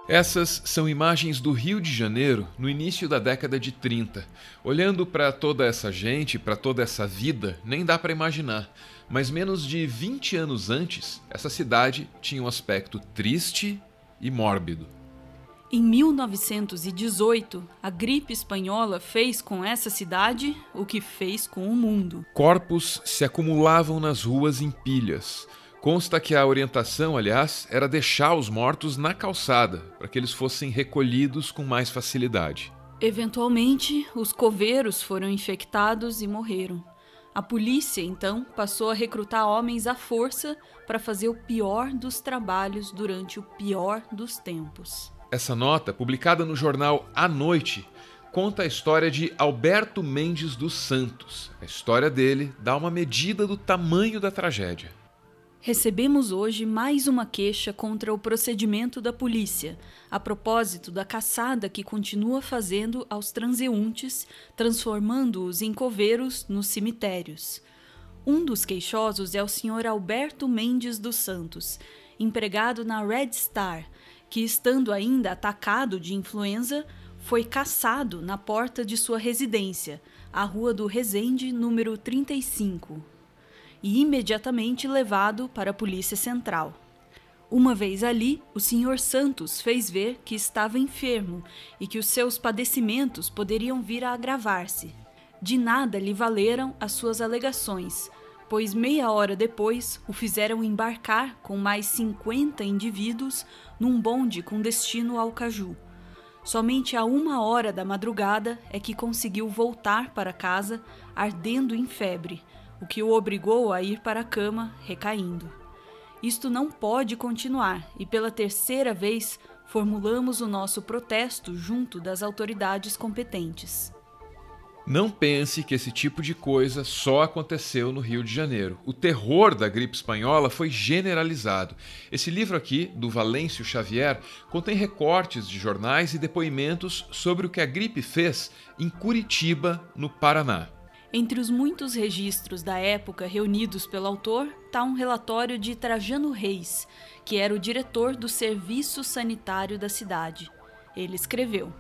Essas são imagens do Rio de Janeiro no início da década de 30. Olhando para toda essa gente, para toda essa vida, nem dá para imaginar. Mas menos de 20 anos antes, essa cidade tinha um aspecto triste e mórbido. Em 1918, a gripe espanhola fez com essa cidade o que fez com o mundo. Corpos se acumulavam nas ruas em pilhas. Consta que a orientação, aliás, era deixar os mortos na calçada, para que eles fossem recolhidos com mais facilidade. Eventualmente, os coveiros foram infectados e morreram. A polícia, então, passou a recrutar homens à força para fazer o pior dos trabalhos durante o pior dos tempos. Essa nota, publicada no jornal À Noite, conta a história de Alberto Mendes dos Santos. A história dele dá uma medida do tamanho da tragédia. Recebemos hoje mais uma queixa contra o procedimento da polícia, a propósito da caçada que continua fazendo aos transeuntes, transformando-os em coveiros nos cemitérios. Um dos queixosos é o Sr. Alberto Mendes dos Santos, empregado na Red Star, que, estando ainda atacado de influenza, foi caçado na porta de sua residência, a Rua do Resende, número 35. E imediatamente levado para a Polícia Central. Uma vez ali, o Sr. Santos fez ver que estava enfermo e que os seus padecimentos poderiam vir a agravar-se. De nada lhe valeram as suas alegações, pois meia hora depois o fizeram embarcar com mais 50 indivíduos num bonde com destino ao Caju. Somente a 1h da madrugada é que conseguiu voltar para casa, ardendo em febre, o que o obrigou a ir para a cama, recaindo. Isto não pode continuar e, pela terceira vez, formulamos o nosso protesto junto das autoridades competentes. Não pense que esse tipo de coisa só aconteceu no Rio de Janeiro. O terror da gripe espanhola foi generalizado. Esse livro aqui, do Valêncio Xavier, contém recortes de jornais e depoimentos sobre o que a gripe fez em Curitiba, no Paraná. Entre os muitos registros da época reunidos pelo autor, está um relatório de Trajano Reis, que era o diretor do serviço sanitário da cidade. Ele escreveu: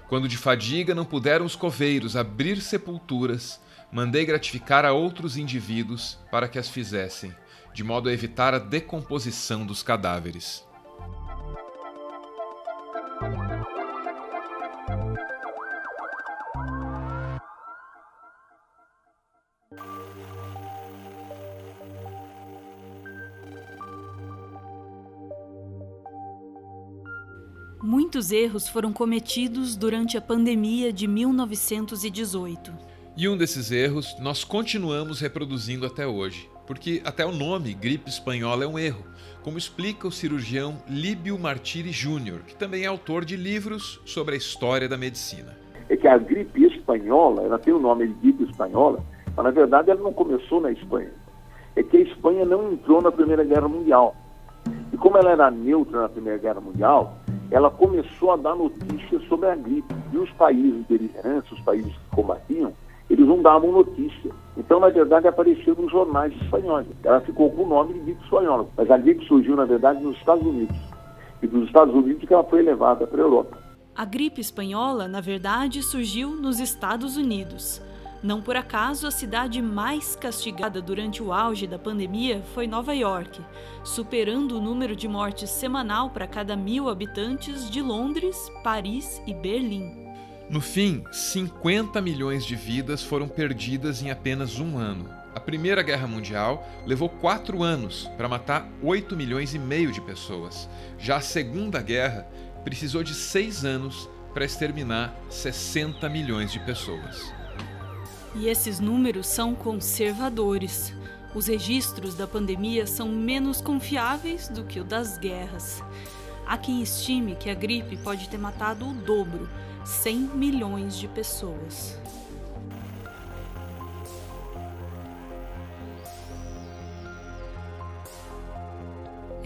Quando de fadiga não puderam os coveiros abrir sepulturas, mandei gratificar a outros indivíduos para que as fizessem, de modo a evitar a decomposição dos cadáveres. Muitos erros foram cometidos durante a pandemia de 1918. E um desses erros nós continuamos reproduzindo até hoje, porque até o nome gripe espanhola é um erro, como explica o cirurgião Líbio Martiri Júnior, que também é autor de livros sobre a história da medicina. É que a gripe espanhola, ela tem o nome de gripe espanhola, mas na verdade ela não começou na Espanha. É que a Espanha não entrou na Primeira Guerra Mundial. E como ela era neutra na Primeira Guerra Mundial, ela começou a dar notícias sobre a gripe. E os países beligerantes, os países que combatiam, eles não davam notícia. Então, na verdade, apareceu nos jornais espanhóis. Ela ficou com o nome de gripe espanhola. Mas a gripe surgiu, na verdade, nos Estados Unidos. E dos Estados Unidos que ela foi levada para a Europa. A gripe espanhola, na verdade, surgiu nos Estados Unidos. Não por acaso, a cidade mais castigada durante o auge da pandemia foi Nova York, superando o número de mortes semanal para cada 1.000 habitantes de Londres, Paris e Berlim. No fim, 50 milhões de vidas foram perdidas em apenas um ano. A Primeira Guerra Mundial levou 4 anos para matar 8,5 milhões de pessoas. Já a Segunda Guerra precisou de 6 anos para exterminar 60 milhões de pessoas. E esses números são conservadores. Os registros da pandemia são menos confiáveis do que o das guerras. Há quem estime que a gripe pode ter matado o dobro, 100 milhões de pessoas.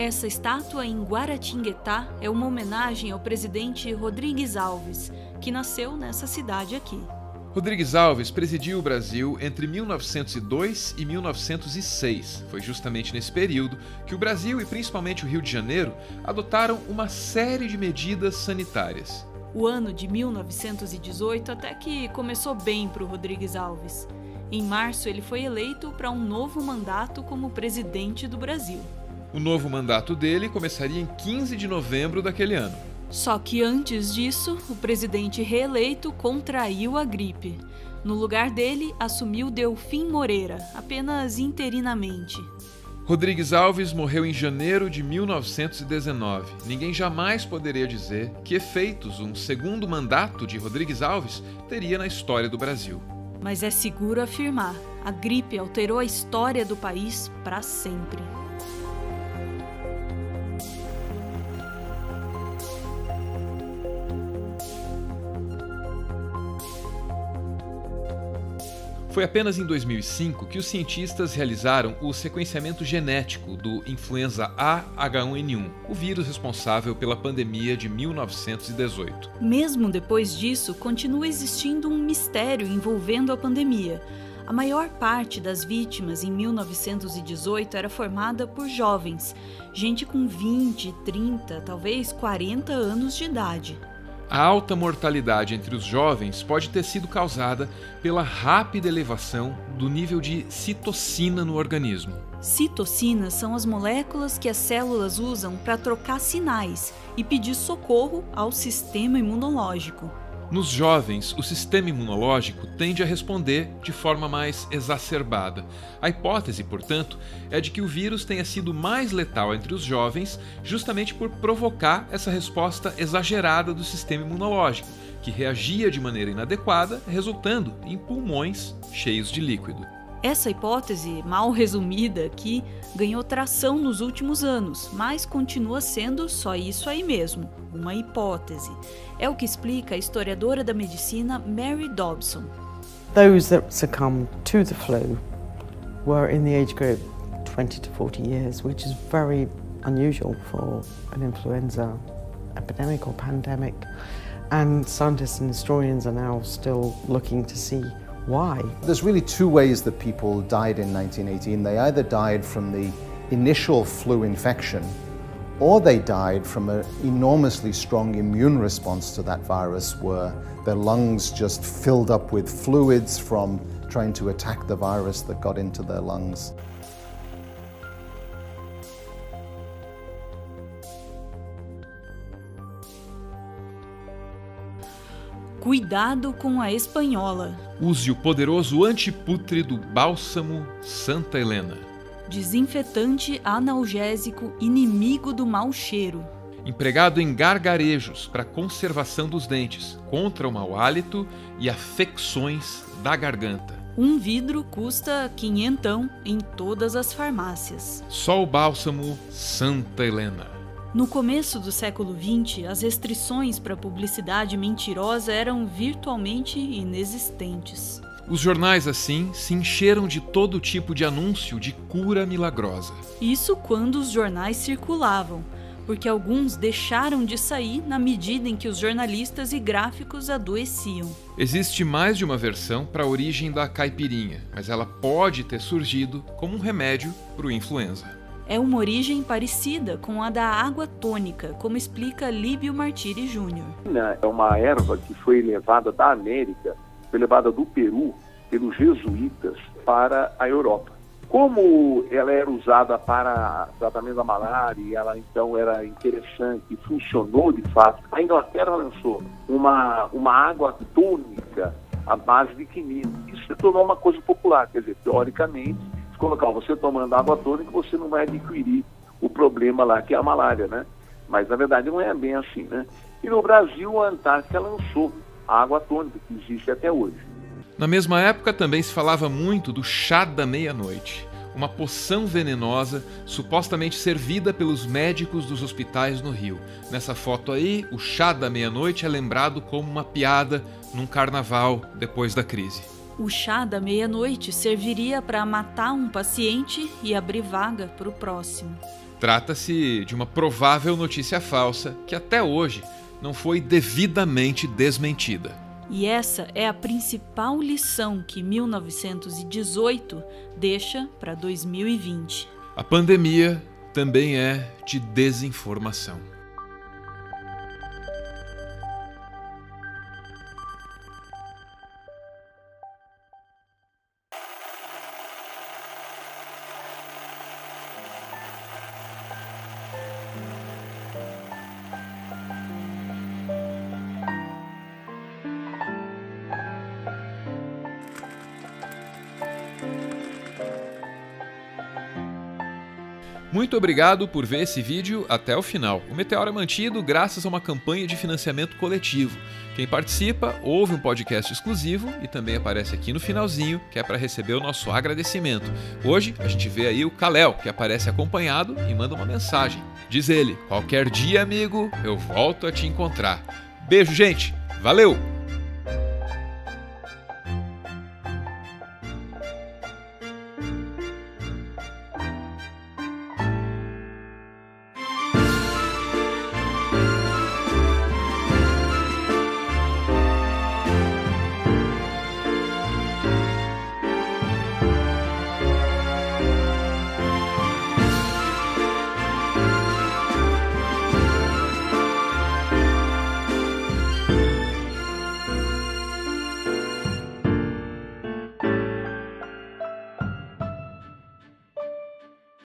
Essa estátua em Guaratinguetá é uma homenagem ao presidente Rodrigues Alves, que nasceu nessa cidade aqui. Rodrigues Alves presidiu o Brasil entre 1902 e 1906. Foi justamente nesse período que o Brasil e principalmente o Rio de Janeiro adotaram uma série de medidas sanitárias. O ano de 1918 até que começou bem para o Rodrigues Alves. Em março, ele foi eleito para um novo mandato como presidente do Brasil. O novo mandato dele começaria em 15 de novembro daquele ano. Só que antes disso, o presidente reeleito contraiu a gripe. No lugar dele, assumiu Delfim Moreira, apenas interinamente. Rodrigues Alves morreu em janeiro de 1919. Ninguém jamais poderia dizer que efeitos um segundo mandato de Rodrigues Alves teria na história do Brasil. Mas é seguro afirmar, a gripe alterou a história do país para sempre. Foi apenas em 2005 que os cientistas realizaram o sequenciamento genético do influenza A H1N1, o vírus responsável pela pandemia de 1918. Mesmo depois disso, continua existindo um mistério envolvendo a pandemia. A maior parte das vítimas em 1918 era formada por jovens, gente com 20, 30, talvez 40 anos de idade. A alta mortalidade entre os jovens pode ter sido causada pela rápida elevação do nível de citocina no organismo. Citocinas são as moléculas que as células usam para trocar sinais e pedir socorro ao sistema imunológico. Nos jovens, o sistema imunológico tende a responder de forma mais exacerbada. A hipótese, portanto, é de que o vírus tenha sido mais letal entre os jovens justamente por provocar essa resposta exagerada do sistema imunológico, que reagia de maneira inadequada, resultando em pulmões cheios de líquido. Essa hipótese, mal resumida aqui, ganhou tração nos últimos anos, mas continua sendo só isso aí mesmo, uma hipótese. É o que explica a historiadora da medicina Mary Dobson. Those that succumbed to the flu were in the age group 20 to 40 years, which is very unusual for an influenza epidemic or pandemic. And scientists and historians are now still looking to see why. There's really two ways that people died in 1918. They either died from the initial flu infection, or they died from an enormously strong immune response to that virus where their lungs just filled up with fluids from trying to attack the virus that got into their lungs. Cuidado com a espanhola. Use o poderoso antipútrido bálsamo Santa Helena. Desinfetante analgésico inimigo do mau cheiro. Empregado em gargarejos para conservação dos dentes, contra o mau hálito e afecções da garganta. Um vidro custa quinhentão em todas as farmácias. Só o bálsamo Santa Helena. No começo do século XX, as restrições para publicidade mentirosa eram virtualmente inexistentes. Os jornais, assim, se encheram de todo tipo de anúncio de cura milagrosa. Isso quando os jornais circulavam, porque alguns deixaram de sair na medida em que os jornalistas e gráficos adoeciam. Existe mais de uma versão para a origem da caipirinha, mas ela pode ter surgido como um remédio para o influenza. É uma origem parecida com a da água tônica, como explica Líbio Martiri Júnior. É uma erva que foi levada da América, foi levada do Peru pelos jesuítas para a Europa. Como ela era usada para tratamento da malária e ela então era interessante e funcionou de fato, a Inglaterra lançou uma água tônica à base de quinina. Isso se tornou uma coisa popular, quer dizer, teoricamente, colocar você tomando água tônica, você não vai adquirir o problema lá, que é a malária, né? Mas, na verdade, não é bem assim, né? E no Brasil, a Antártica lançou a água tônica, que existe até hoje. Na mesma época, também se falava muito do chá da meia-noite, uma poção venenosa supostamente servida pelos médicos dos hospitais no Rio. Nessa foto aí, o chá da meia-noite é lembrado como uma piada num carnaval depois da crise. O chá da meia-noite serviria para matar um paciente e abrir vaga para o próximo. Trata-se de uma provável notícia falsa que até hoje não foi devidamente desmentida. E essa é a principal lição que 1918 deixa para 2020. A pandemia também é de desinformação. Muito obrigado por ver esse vídeo até o final. O Meteoro é mantido graças a uma campanha de financiamento coletivo. Quem participa ouve um podcast exclusivo e também aparece aqui no finalzinho, que é para receber o nosso agradecimento. Hoje a gente vê aí o Kalel, que aparece acompanhado e manda uma mensagem. Diz ele: qualquer dia, amigo, eu volto a te encontrar. Beijo, gente. Valeu!